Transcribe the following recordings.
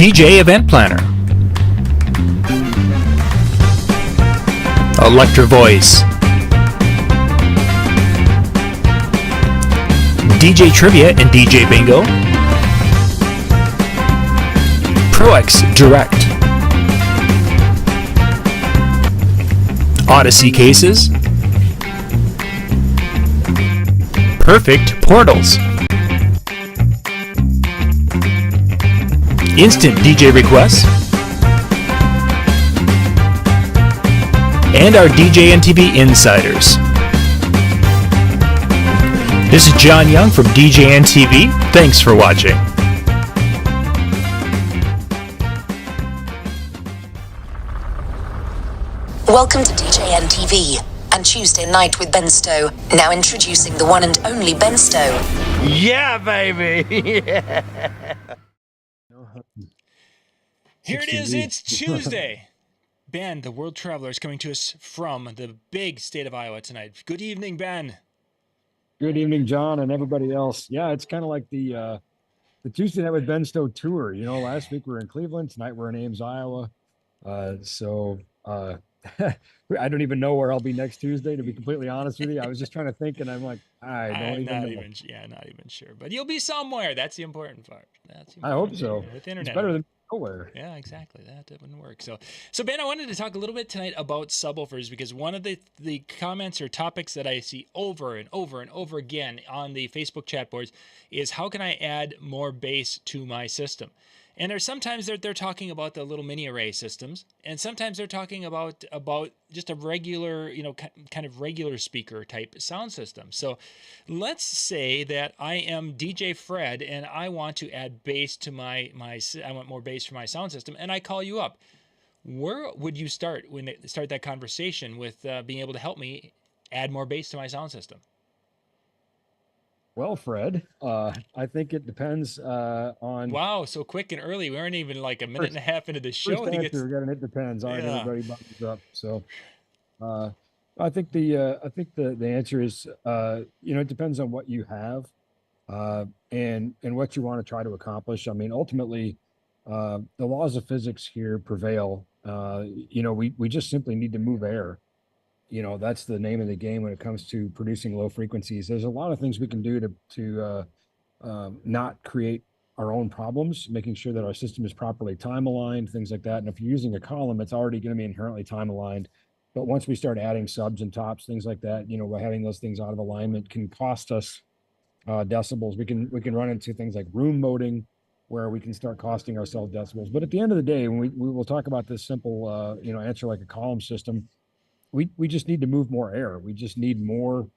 DJ Event Planner, Electro Voice, DJ Trivia and DJ Bingo, ProX Direct, Odyssey Cases, Perfect Portals, Instant DJ Requests, and our DJNTV Insiders. This is John Young from DJNTV. Thanks for watching. Welcome to DJNTV and Tuesday Night with Ben Stowe. Now introducing the one and only Ben Stowe. Yeah, baby! Yeah. Here it is, it's Tuesday. Ben, the world traveler, is coming to us from the big state of Iowa tonight. Good evening, Ben. Good evening, John, and everybody else. Yeah, it's kind of like the Tuesday Night with Ben Stowe tour. You know, last week we were in Cleveland. Tonight we're in Ames, Iowa. I don't even know where I'll be next Tuesday, to be completely honest with you. I was just trying to think, and I'm like, I'm not even sure. But you'll be somewhere. That's the important part. I hope so. With internet. It's better than nowhere. Yeah, exactly. That wouldn't work. So Ben, I wanted to talk a little bit tonight about subwoofers, because one of the comments or topics that I see over and over and over again on the Facebook chat boards is, how can I add more bass to my system? And there's sometimes they're talking about the little mini array systems, and sometimes they're talking about just a regular, kind of regular speaker type sound system. So let's say that I am DJ Fred and I want to add bass to I want more bass for my sound system, and I call you up. Where would you start start that conversation with being able to help me add more bass to my sound system? Well, Fred, I think it depends on... Wow, so quick and early. We aren't even like a minute and a half into the show. It depends. All right, everybody buttons up. So I think the answer is, it depends on what you have and what you want to try to accomplish. I mean, ultimately, the laws of physics here prevail. We just simply need to move air. That's the name of the game when it comes to producing low frequencies. There's a lot of things we can do to not create our own problems, making sure that our system is properly time aligned, things like that. And if you're using a column, it's already going to be inherently time aligned. But once we start adding subs and tops, things like that, by having those things out of alignment can cost us decibels. We can run into things like room moding, where we can start costing ourselves decibels. But at the end of the day, when we will talk about this simple, answer like a column system, we just need to move more air. We just need more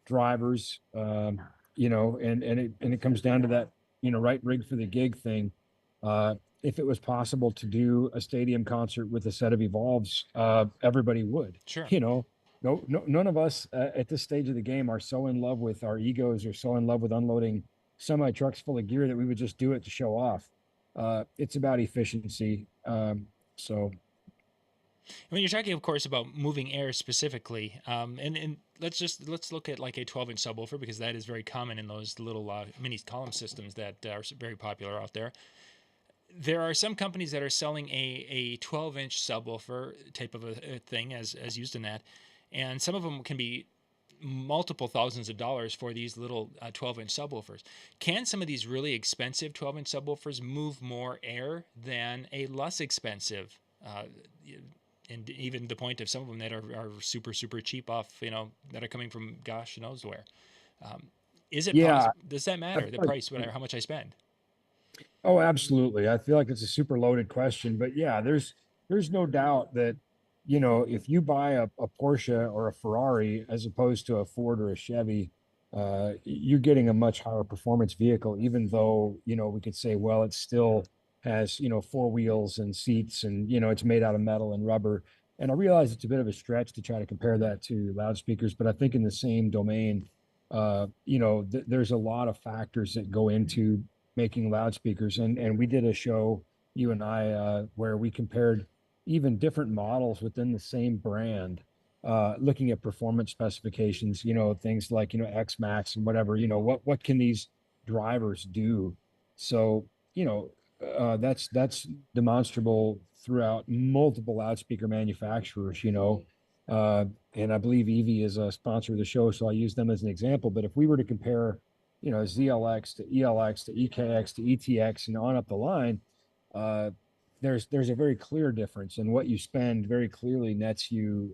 drivers, and it comes down to that, right rig for the gig thing. If it was possible to do a stadium concert with a set of Evolves, everybody would. Sure. None of us at this stage of the game are so in love with our egos or so in love with unloading semi trucks full of gear that we would just do it to show off. It's about efficiency. When you're talking, of course, about moving air specifically, and let's look at like a 12-inch subwoofer, because that is very common in those little mini column systems that are very popular out there. There are some companies that are selling a 12-inch subwoofer type of a thing as used in that, and some of them can be multiple thousands of dollars for these little 12-inch subwoofers. Can some of these really expensive 12-inch subwoofers move more air than a less expensive? And even the point of some of them that are super, super cheap off, that are coming from gosh knows where. Is it possible? Does that matter, the price, how much I spend? Oh, absolutely. I feel like it's a super loaded question, but yeah, there's no doubt that, if you buy a Porsche or a Ferrari as opposed to a Ford or a Chevy, you're getting a much higher performance vehicle, even though, we could say, well, it still has, 4 wheels and seats and, it's made out of metal and rubber. And I realize it's a bit of a stretch to try to compare that to loudspeakers, but I think in the same domain, there's a lot of factors that go into making loudspeakers. And we did a show, you and I, where we compared even different models within the same brand, looking at performance specifications, things like, X Max and whatever, what can these drivers do? So, that's demonstrable throughout multiple loudspeaker manufacturers, and I believe Evie is a sponsor of the show, so I use them as an example. But if we were to compare, ZLX to ELX to EKX to ETX and on up the line, uh, there's a very clear difference, and what you spend very clearly nets you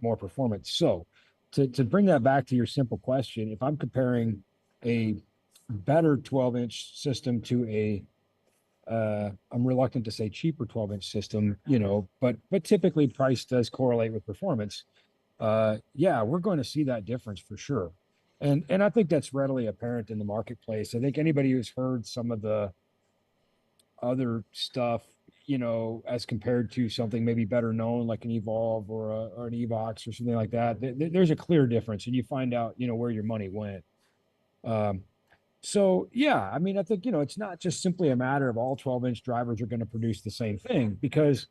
more performance. So to bring that back to your simple question, if I'm comparing a better 12-inch system to I'm reluctant to say cheaper 12-inch system, but typically price does correlate with performance. Yeah, we're going to see that difference for sure. And I think that's readily apparent in the marketplace. I think anybody who's heard some of the other stuff, as compared to something maybe better known like an Evolve or an Evox or something like that, there's a clear difference, and you find out, where your money went. So yeah, I mean, I think, it's not just simply a matter of all 12-inch drivers are going to produce the same thing, because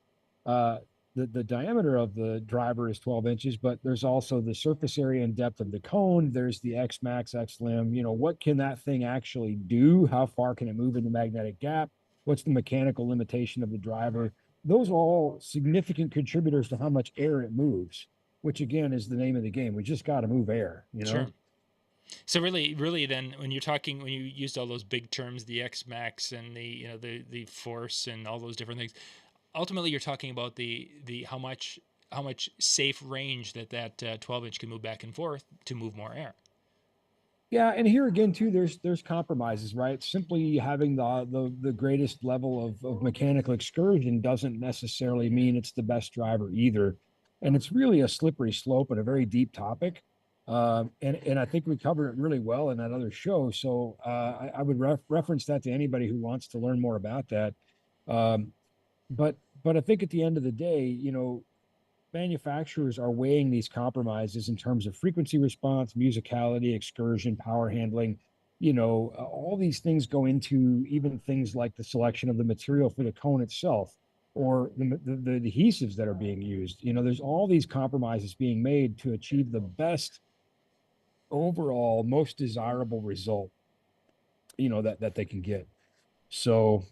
the diameter of the driver is 12 inches, but there's also the surface area and depth of the cone. There's the X max, X lim. What can that thing actually do? How far can it move in the magnetic gap? What's the mechanical limitation of the driver? Those are all significant contributors to how much air it moves, which again is the name of the game. We just got to move air, Sure. So really, then when you used all those big terms, the X max and the force and all those different things, ultimately you're talking about the how much safe range that 12-inch can move back and forth to move more air. Yeah, and here again too, there's compromises, right? Simply having the greatest level of mechanical excursion doesn't necessarily mean it's the best driver either, and it's really a slippery slope and a very deep topic. And I think we covered it really well in that other show. So I would reference that to anybody who wants to learn more about that. Um, but I think at the end of the day, manufacturers are weighing these compromises in terms of frequency response, musicality, excursion, power handling. All these things go into even things like the selection of the material for the cone itself, or the adhesives that are being used. There's all these compromises being made to achieve the best overall, most desirable result, that they can get. So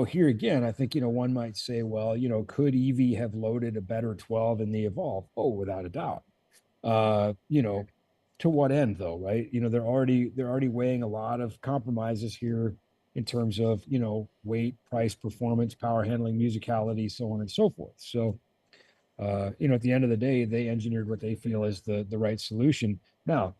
here again, I think, one might say, well, could Evie have loaded a better 12 in the Evolve? Oh, without a doubt. To what end though, right? They're already weighing a lot of compromises here in terms of, weight, price, performance, power handling, musicality, so on and so forth. So, at the end of the day, they engineered what they feel is the right solution. Now,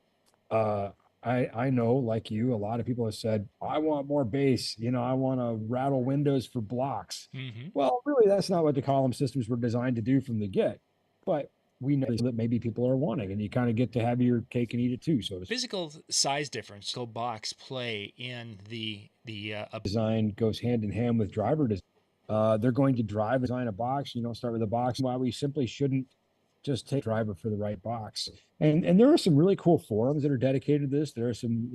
I know, like you, a lot of people have said, I want more bass, I want to rattle windows for blocks. Mm-hmm. Well, really, that's not what the column systems were designed to do from the get. But we know that maybe people are wanting, and you kind of get to have your cake and eat it too. So Physical size difference, so box play in the design goes hand in hand with driver design. They're going to design a box. You don't start with a box. Why we simply shouldn't just take a driver for the right box. And there are some really cool forums that are dedicated to this. There are some,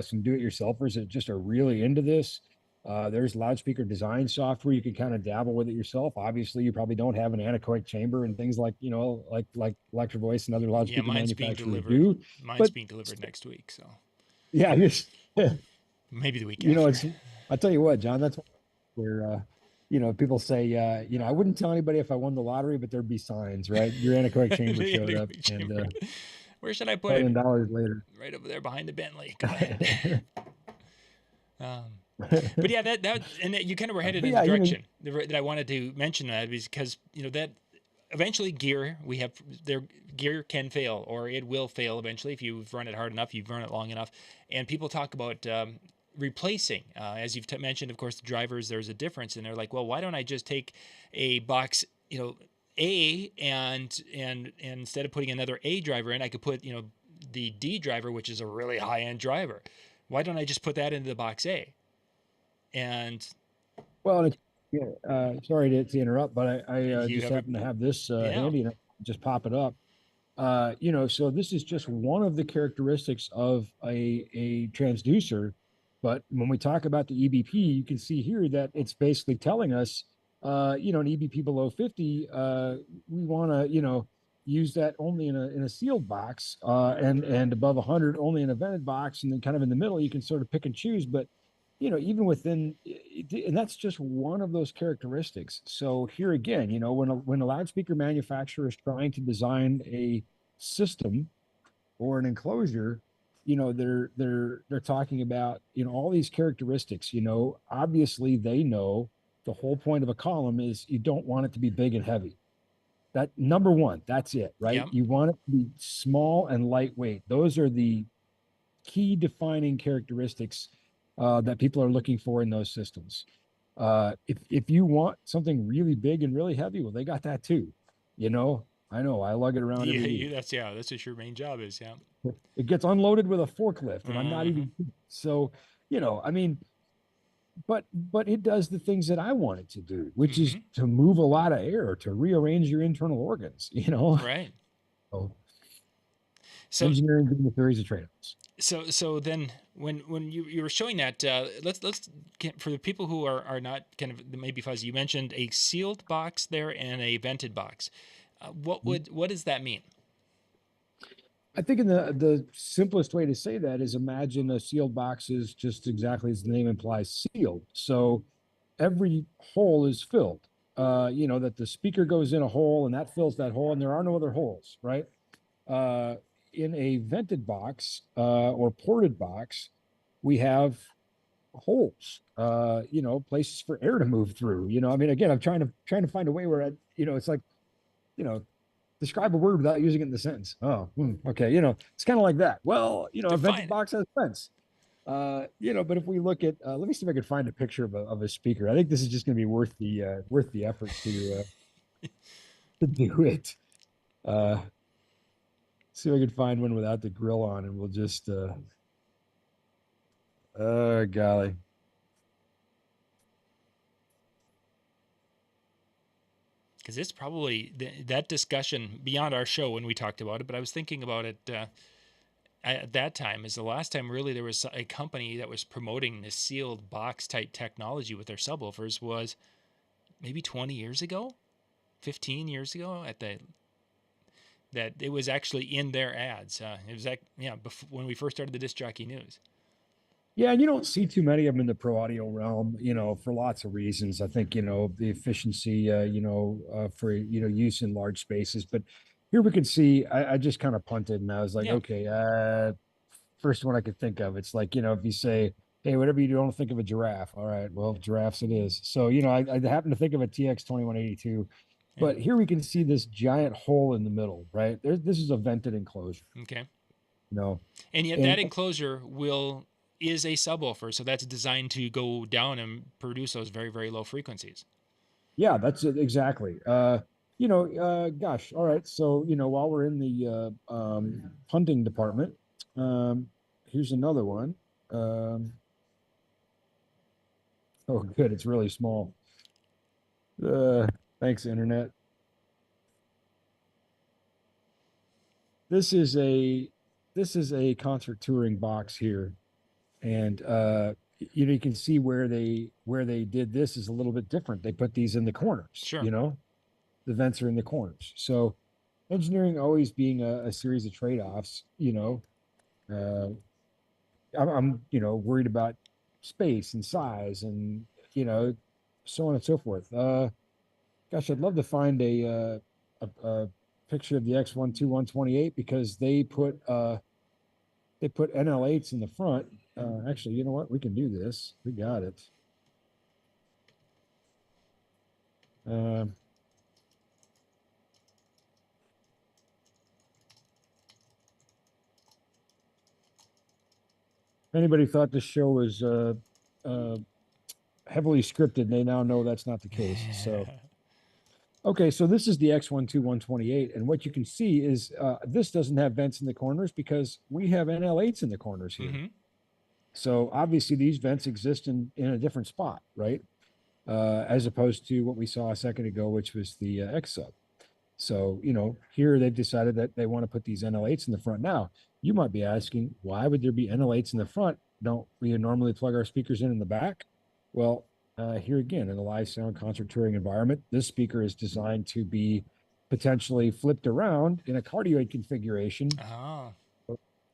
some do-it-yourselfers that just are really into this. There's loudspeaker design software. You can kind of dabble with it yourself. Obviously, you probably don't have an anechoic chamber and things like, like Electro Voice and other loudspeaker manufacturers do. Mine's being delivered next week. So yeah, maybe the week after. I'll tell you what, John, that's where, people say, I wouldn't tell anybody if I won the lottery, but there'd be signs, right? Your anechoic chamber showed up. And where should I put it? $1,000 later. Right over there behind the Bentley. Go ahead. But yeah, that and you kind of were headed in the direction that I wanted to mention that, because that eventually gear can fail, or it will fail eventually if you've run it hard enough, you've run it long enough, and people talk about replacing, as you've mentioned, of course, the drivers, there's a difference, and they're like, well, why don't I just take a box, A, and instead of putting another A driver in, I could put, the D driver, which is a really high-end driver. Why don't I just put that into the box A? And well, sorry to interrupt, but I just happen to have this handy, and I just pop it up. So this is just one of the characteristics of a transducer. But when we talk about the EBP, you can see here that it's basically telling us, an EBP below 50, we want to, use that only in a sealed box, and above 100 only in a vented box, and then kind of in the middle, you can sort of pick and choose. But even within, and that's just one of those characteristics. So here again, when a loudspeaker manufacturer is trying to design a system or an enclosure, they're talking about, all these characteristics. Obviously they know the whole point of a column is you don't want it to be big and heavy. That number one, that's it, right? Yep. You want it to be small and lightweight. Those are the key defining characteristics that people are looking for in those systems. If you want something really big and really heavy, well, they got that too. I know I lug it around every week. That's what your main job is. Yeah. It gets unloaded with a forklift, and I'm not Uh-huh. even so. I mean, but it does the things that I want it to do, which is Mm-hmm. to move a lot of air, to rearrange your internal organs. Right. So So engineering being a series of trade-offs. so then when you were showing that, for the people who are not kind of maybe fuzzy, you mentioned a sealed box there and a vented box. What does that mean? I think in the simplest way to say that is imagine a sealed box is just exactly as the name implies, sealed. So every hole is filled. That the speaker goes in a hole and that fills that hole, and there are no other holes, right? Uh, in a vented box or ported box, we have holes. Places for air to move through. I mean, again, I'm trying to find a way where it's like, you know, describe a word without using it in the sentence. Oh, okay. It's kind of like that. Well, a vented Define it. box has vents. But if we look at, let me see if I can find a picture of a speaker. I think this is just going to be worth the effort to do it. See if I can find one without the grill on, and we'll just, golly. Because it's probably that discussion beyond our show when we talked about it, but I was thinking about it at that time is the last time really there was a company that was promoting this sealed box type technology with their subwoofers was maybe 20 years ago, 15 years ago that it was actually in their ads. It was like, when we first started the Disc Jockey News. Yeah, and you don't see too many of them in the pro audio realm, for lots of reasons. I think, the efficiency, for, use in large spaces. But here we can see, I just kind of punted and I was like, Yeah. okay, first one I could think of. It's like, if you say, hey, whatever you do, don't think of a giraffe. All right, well, giraffes it is. So, I happen to think of a TX 2182. Yeah. But here we can see this giant hole in the middle, right? This is a vented enclosure. Okay. No. And yet that enclosure is a subwoofer, so that's designed to go down and produce those very, very low frequencies. Yeah, that's it exactly. Gosh, all right. So, while we're in the hunting department, here's another one. Oh, good. It's really small. Thanks, internet. This is a concert touring box here. And you can see where they did this is a little bit different. They put these in the corners. Sure. The vents are in the corners. So engineering always being a series of trade-offs. I'm worried about space and size and so on and so forth. Gosh, I'd love to find a picture of the X12128 because they put NL8s in the front. Actually, you know what? We can do this. We got it. If anybody thought this show was heavily scripted, they now know that's not the case. So, okay, so this is the X12128, and what you can see is this doesn't have vents in the corners because we have NL8s in the corners here. Mm-hmm. So obviously these vents exist in a different spot, right? As opposed to what we saw a second ago, which was the X sub. So, here they've decided that they want to put these NL8s in the front. Now, you might be asking, why would there be NL8s in the front? Don't we normally plug our speakers in the back? Well, here again, in a live sound concert touring environment, this speaker is designed to be potentially flipped around in a cardioid configuration. Oh.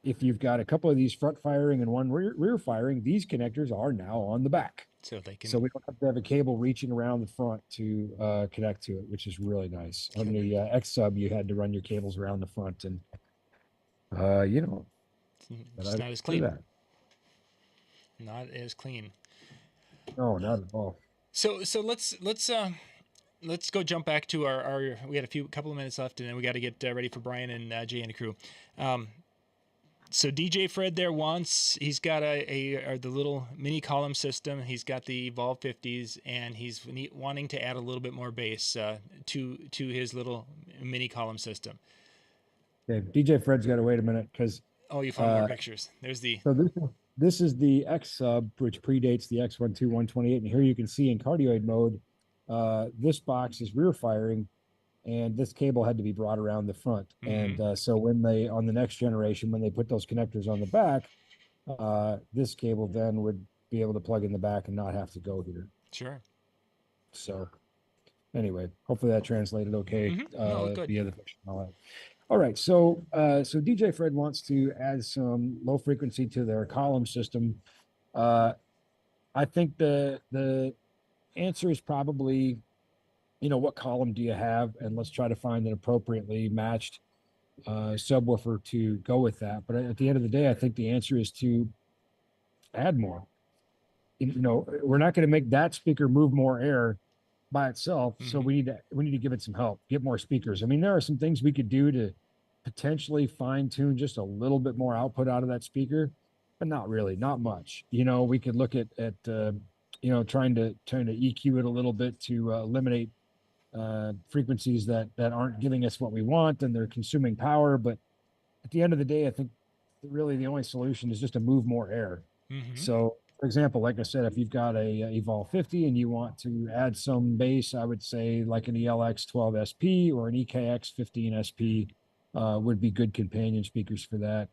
if you've got a couple of these front firing and one rear firing, these connectors are now on the back. So they can. So we don't have to have a cable reaching around the front to connect to it, which is really nice. On the X Sub, you had to run your cables around the front, and you know, It's not as clean. Not as clean. No, not at all. So let's go jump back to our we had a couple of minutes left, and then we got to get ready for Brian and Jay and the crew. So DJ Fred there he's got the little mini column system. He's got the Evolve 50s, and he's wanting to add a little bit more bass to his little mini column system. Okay, DJ Fred's got to wait a minute because you found more pictures. There's the this is the X Sub, which predates the X12 128, and here you can see in cardioid mode, this box is rear firing, and this cable had to be brought around the front. Mm-hmm. And so when they, on the next generation, when they put those connectors on the back, this cable then would be able to plug in the back and not have to go here. Sure. So anyway, hopefully that translated okay. Mm-hmm. No, good. Via the picture and all that. All right, so DJ Fred wants to add some low frequency to their column system. I think the answer is probably, what column do you have, and let's try to find an appropriately matched subwoofer to go with that. But at the end of the day, I think the answer is to add more. We're not going to make that speaker move more air by itself, so we need to give it some help, get more speakers. I mean, there are some things we could do to potentially fine tune just a little bit more output out of that speaker, but not really, not much. We could look at trying to EQ it a little bit to eliminate frequencies that aren't giving us what we want and they're consuming power. But at the end of the day, I think really the only solution is just to move more air. Mm-hmm. So, for example, like I said, if you've got a Evolve 50 and you want to add some bass, I would say like an ELX 12 SP or an EKX 15 SP would be good companion speakers for that.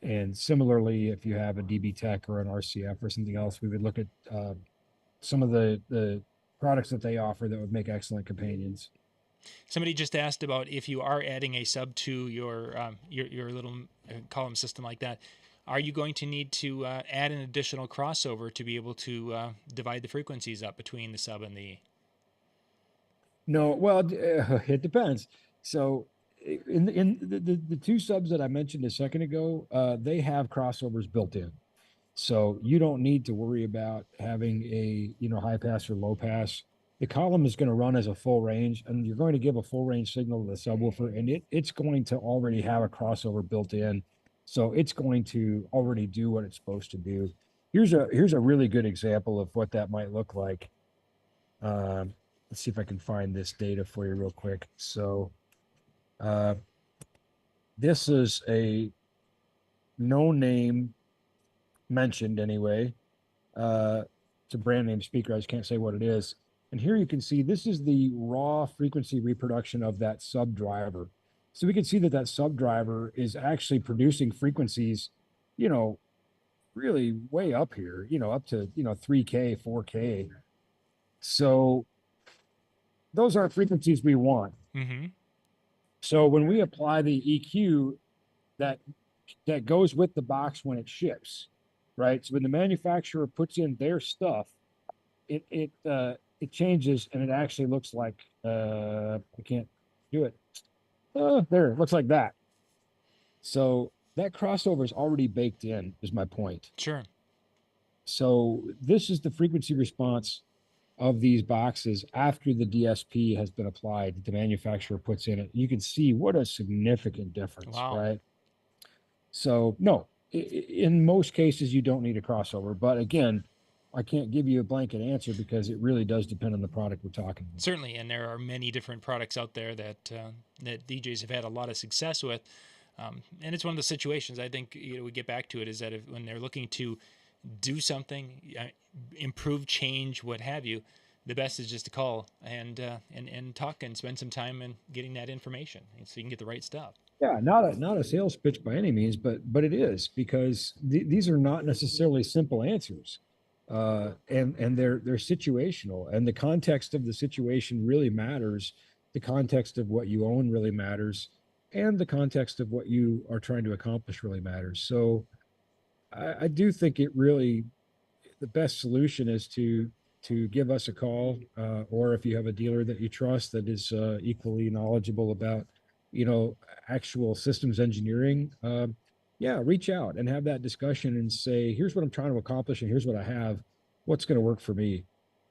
And similarly, if you have a DB Tech or an RCF or something else, we would look at some of the products that they offer that would make excellent companions. Somebody just asked about if you are adding a sub to your little column system like that, are you going to need to add an additional crossover to be able to divide the frequencies up between the sub and the? No, well, it depends. So in the two subs that I mentioned a second ago, they have crossovers built in. So you don't need to worry about having a, high pass or low pass. The column is going to run as a full range, and you're going to give a full range signal to the subwoofer, and it's going to already have a crossover built in. So it's going to already do what it's supposed to do. Here's a really good example of what that might look like. Let's see if I can find this data for you real quick. So this is a no name mentioned anyway. It's a brand name speaker. I just can't say what it is. And here you can see this is the raw frequency reproduction of that sub driver. So we can see that sub driver is actually producing frequencies, really way up here, up to, 3K, 4K. So those are frequencies we want. Mm-hmm. So when we apply the EQ that goes with the box when it ships, right? So when the manufacturer puts in their stuff, it changes and it actually looks like I can't do it. There, it looks like that. So that crossover is already baked in, is my point. Sure. So this is the frequency response of these boxes after the DSP has been applied, the manufacturer puts in it. You can see what a significant difference, right? So no, in most cases, you don't need a crossover. But again, I can't give you a blanket answer because it really does depend on the product we're talking about. Certainly, and there are many different products out there that DJs have had a lot of success with. And it's one of the situations, I think, we get back to it, is that when they're looking to do something, improve, change, what have you, the best is just to call and talk and spend some time in getting that information so you can get the right stuff. Yeah, not a sales pitch by any means, but it is, because these are not necessarily simple answers, and they're situational, and the context of the situation really matters. The context of what you own really matters, and the context of what you are trying to accomplish really matters. So I do think it really, the best solution is to give us a call, or if you have a dealer that you trust that is equally knowledgeable about, actual systems engineering, yeah, reach out and have that discussion and say, here's what I'm trying to accomplish and here's what I have, what's going to work for me.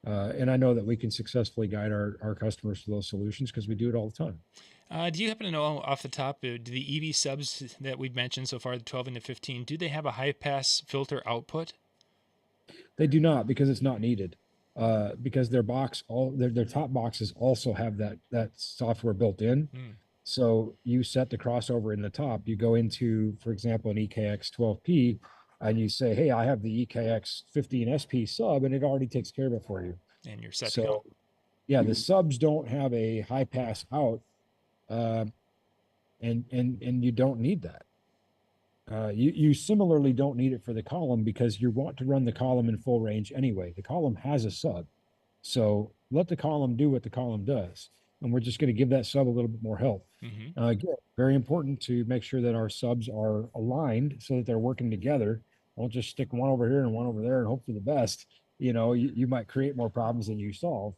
And I know that we can successfully guide our customers to those solutions because we do it all the time. Do you happen to know off the top, do the EV subs that we've mentioned so far, the 12 and the 15, do they have a high pass filter output? They do not, because it's not needed. Because their top boxes also have that software built in. So you set the crossover in the top. You go into, for example, an EKX 12P, and you say, "Hey, I have the EKX 15 SP sub," and it already takes care of it for you. And you're set to go. So, yeah, the subs don't have a high pass out, and you don't need that. You similarly don't need it for the column because you want to run the column in full range anyway. The column has a sub, so let the column do what the column does, and we're just going to give that sub a little bit more help. Again, very important to make sure that our subs are aligned so that they're working together. Don't just stick one over here and one over there and hope for the best. You might create more problems than you solve.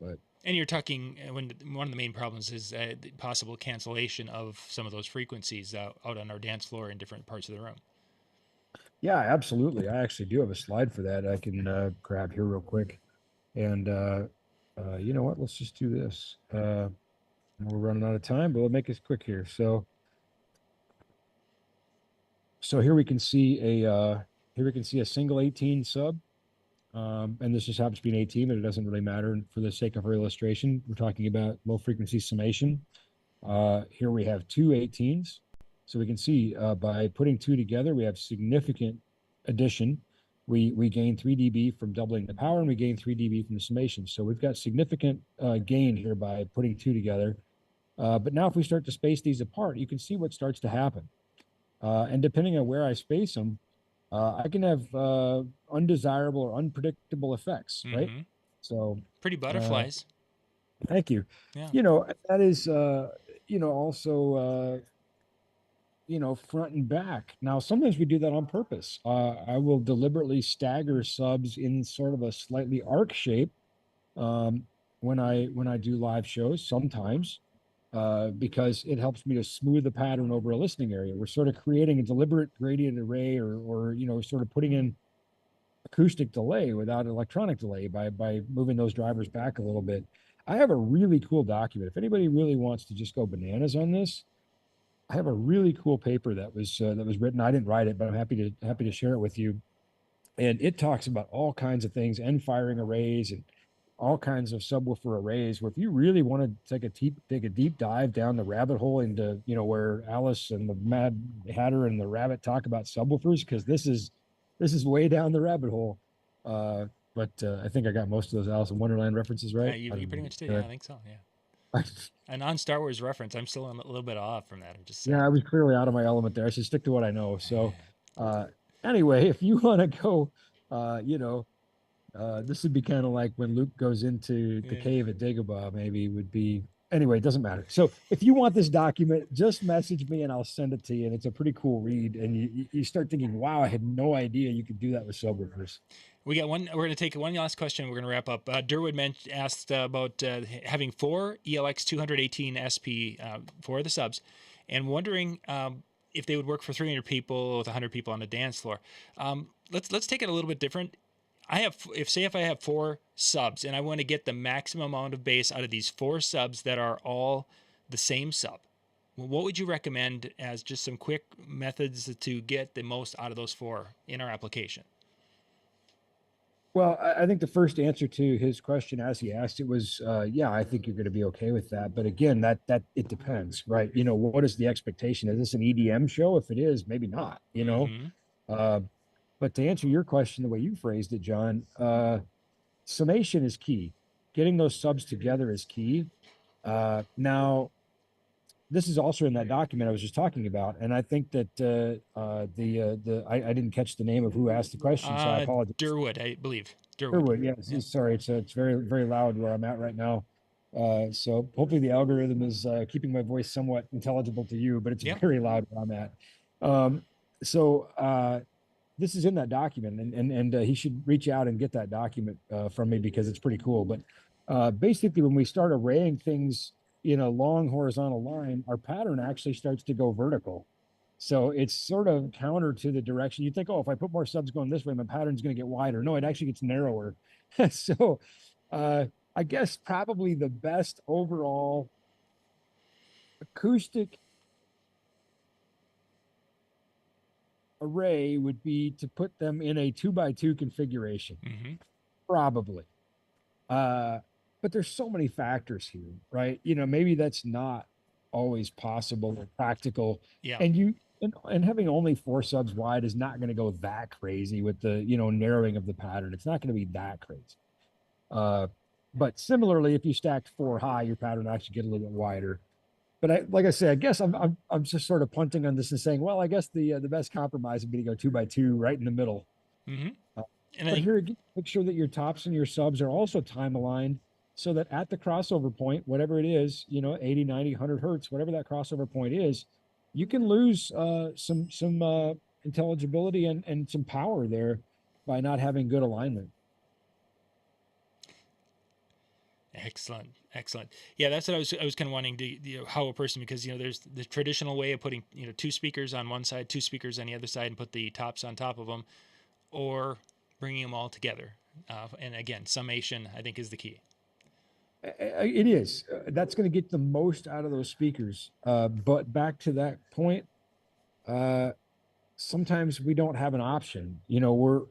But And you're talking when one of the main problems is the possible cancellation of some of those frequencies out on our dance floor in different parts of the room. yeah, absolutely. I actually do have a slide for that I can grab here real quick. And you know what? Let's just do this. We're running out of time, but we'll make this quick here. So here we can see a single 18 sub. And this just happens to be an 18, but it doesn't really matter for the sake of our illustration. We're talking about low frequency summation. Here we have two 18s. So we can see by putting two together, we have significant addition. We gain 3 dB from doubling the power, and we gain 3 dB from the summation. So we've got significant gain here by putting two together. But now if we start to space these apart, you can see what starts to happen. And depending on where I space them, I can have undesirable or unpredictable effects, right? So pretty butterflies. Thank you. Yeah. That is, also, front and back. Now, sometimes we do that on purpose. I will deliberately stagger subs in sort of a slightly arc shape when I do live shows sometimes. Because it helps me to smooth the pattern over a listening area. We're sort of creating a deliberate gradient array or sort of putting in acoustic delay without electronic delay by moving those drivers back a little bit. I have a really cool document. If anybody really wants to just go bananas on this, I have a really cool paper that was written. I didn't write it, but I'm happy to share it with you. And it talks about all kinds of things, end firing arrays and all kinds of subwoofer arrays, where if you really want to take a deep dive down the rabbit hole into, where Alice and the Mad Hatter and the Rabbit talk about subwoofers, because this is way down the rabbit hole. But I think I got most of those Alice in Wonderland references right. You pretty much did. Yeah, I think so. Yeah. A non-Star Wars reference. I'm still a little bit off from that. I'm just saying. Yeah, I was clearly out of my element there. I should stick to what I know. So anyway, if you want to go, this would be kind of like when Luke goes into the cave at Dagobah, maybe would be. Anyway, it doesn't matter. So if you want this document, just message me and I'll send it to you. And it's a pretty cool read. And you start thinking, wow, I had no idea you could do that with subwoofers. We got one. We're going to take one last question. We're going to wrap up. Durwood asked about having 4 ELX 218 SP for the subs, and wondering if they would work for 300 people with 100 people on the dance floor. Let's take it a little bit different. If I have 4 subs and I want to get the maximum amount of bass out of these 4 subs that are all the same sub, what would you recommend as just some quick methods to get the most out of those 4 in our application? Well, I think the first answer to his question, as he asked it, was, yeah, I think you're going to be okay with that. But again, that it depends, right? What is the expectation? Is this an EDM show? If it is, maybe not. But to answer your question, the way you phrased it, John, summation is key. Getting those subs together is key. Now, this is also in that document I was just talking about, and I think that I didn't catch the name of who asked the question, so I apologize. Durwood, I believe. Durwood, yes. Yeah. Sorry, it's very very loud where I'm at right now. So hopefully the algorithm is keeping my voice somewhat intelligible to you, but it's Yep. very loud where I'm at. So this is in that document, and he should reach out and get that document from me because it's pretty cool. But basically, when we start arraying things in a long horizontal line, our pattern actually starts to go vertical. So it's sort of counter to the direction. You think, oh, if I put more subs going this way, my pattern's going to get wider. No, it actually gets narrower. So I guess probably the best overall acoustic array would be to put them in a 2x2 configuration. Mm-hmm. Probably. But there's so many factors here, right? Maybe that's not always possible or practical. Yeah. And having only 4 subs wide is not going to go that crazy with the, narrowing of the pattern. It's not going to be that crazy. But similarly, if you stacked 4 high, your pattern actually get a little bit wider. But like I say, I guess I'm just sort of punting on this and saying, well, I guess the best compromise would be to go 2x2 right in the middle. Mm-hmm. But here again, make sure that your tops and your subs are also time aligned so that at the crossover point, whatever it is, 80, 90, 100 hertz, whatever that crossover point is, you can lose some intelligibility and some power there by not having good alignment. Excellent. Yeah, that's what I was kind of wanting to, how a person, because, there's the traditional way of putting, 2 speakers on one side, 2 speakers on the other side, and put the tops on top of them, or bringing them all together. And again, summation, I think, is the key. It is. That's going to get the most out of those speakers. But back to that point, sometimes we don't have an option.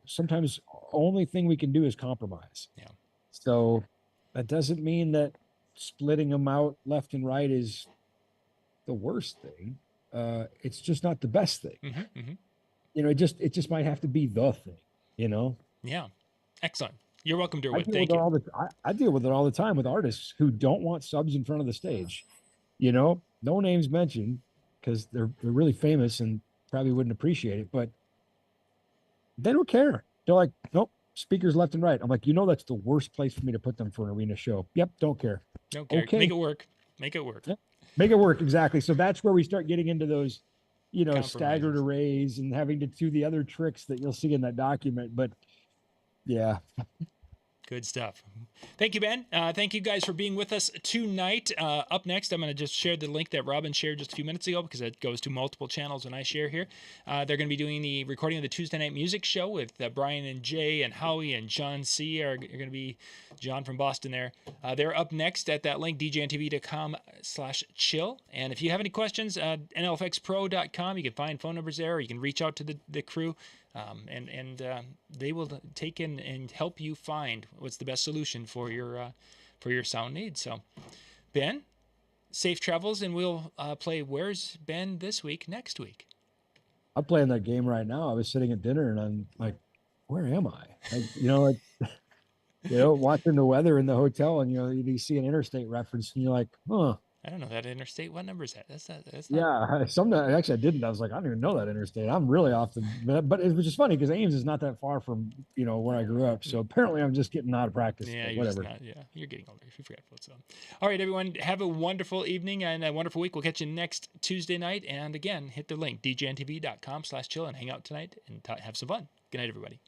Sometimes only thing we can do is compromise. Yeah. So that doesn't mean that splitting them out left and right is the worst thing. It's just not the best thing. Mm-hmm, mm-hmm. It just might have to be the thing. Yeah. Excellent. You're welcome, Derwood. Thank you. I deal with it all the time with artists who don't want subs in front of the stage. No names mentioned because they're really famous and probably wouldn't appreciate it, but they don't care. They're like, nope, speakers left and right. I'm like, that's the worst place for me to put them for an arena show. Yep, don't care. Don't care. Okay. Make it work. Yep. Make it work, exactly. So that's where we start getting into those, staggered arrays and having to do the other tricks that you'll see in that document. But yeah. Good stuff. Thank you, Ben. Thank you guys for being with us tonight. Up next, I'm going to just share the link that Robin shared just a few minutes ago because it goes to multiple channels when I share here. They're going to be doing the recording of the Tuesday Night Music Show with Brian and Jay and Howie and John C. are going to be John from Boston there. They're up next at that link, djntv.com/chill. And if you have any questions, nlfxpro.com, you can find phone numbers there, or you can reach out to the crew. And they will take in and help you find what's the best solution for your sound needs. So, Ben, safe travels, and we'll play Where's Ben this week next week. I'm playing that game right now. I was sitting at dinner and I'm like, where am I? Watching the weather in the hotel, and you see an interstate reference and you're like, huh. I don't know that interstate. What number is that? That's not. Yeah, sometimes actually I didn't. I was like, I don't even know that interstate. I'm really off but it was just funny because Ames is not that far from where I grew up. So apparently I'm just getting out of practice. Yeah, whatever. You're getting older. You forget what's up. All right, everyone, have a wonderful evening and a wonderful week. We'll catch you next Tuesday night. And again, hit the link djntv.com/chill and hang out tonight and have some fun. Good night, everybody.